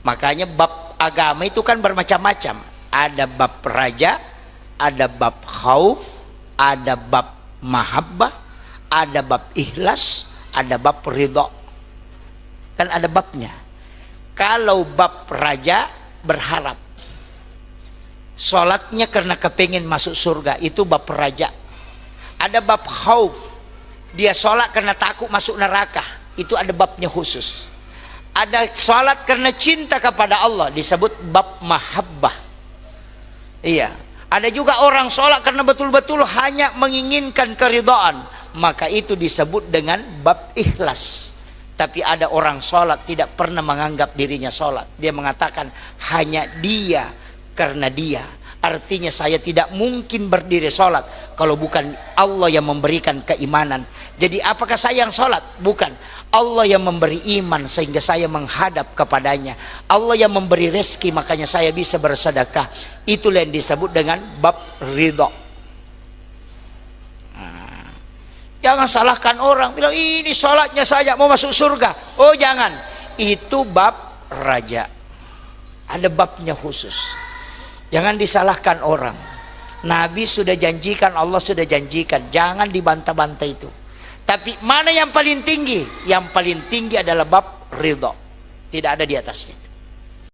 Makanya bab agama itu kan bermacam-macam. Ada bab raja, ada bab khauf, ada bab mahabbah, ada bab ikhlas, ada bab ridho. Kan ada babnya. Kalau bab raja berharap, sholatnya karena kepingin masuk surga, itu bab raja. Ada bab khauf, dia sholat karena takut masuk neraka, itu ada babnya khusus. Ada sholat karena cinta kepada Allah, disebut bab mahabbah. Iya. Ada juga orang sholat karena betul-betul hanya menginginkan keridhaan, maka itu disebut dengan bab ikhlas. Tapi ada orang sholat tidak pernah menganggap dirinya sholat, dia mengatakan hanya dia karena dia. Artinya saya tidak mungkin berdiri sholat kalau bukan Allah yang memberikan keimanan. Jadi apakah saya yang sholat? Bukan. Allah yang memberi iman sehingga saya menghadap kepadanya. Allah yang memberi rezeki makanya saya bisa bersedekah. Itulah yang disebut dengan bab ridho. Jangan salahkan orang, bilang ini sholatnya saja mau masuk surga. Oh jangan, itu bab raja. Ada babnya khusus. Jangan disalahkan orang. Nabi sudah janjikan, Allah sudah janjikan, jangan dibantah-bantah itu. Tapi mana yang paling tinggi? Yang paling tinggi adalah bab ridho. Tidak ada di atasnya.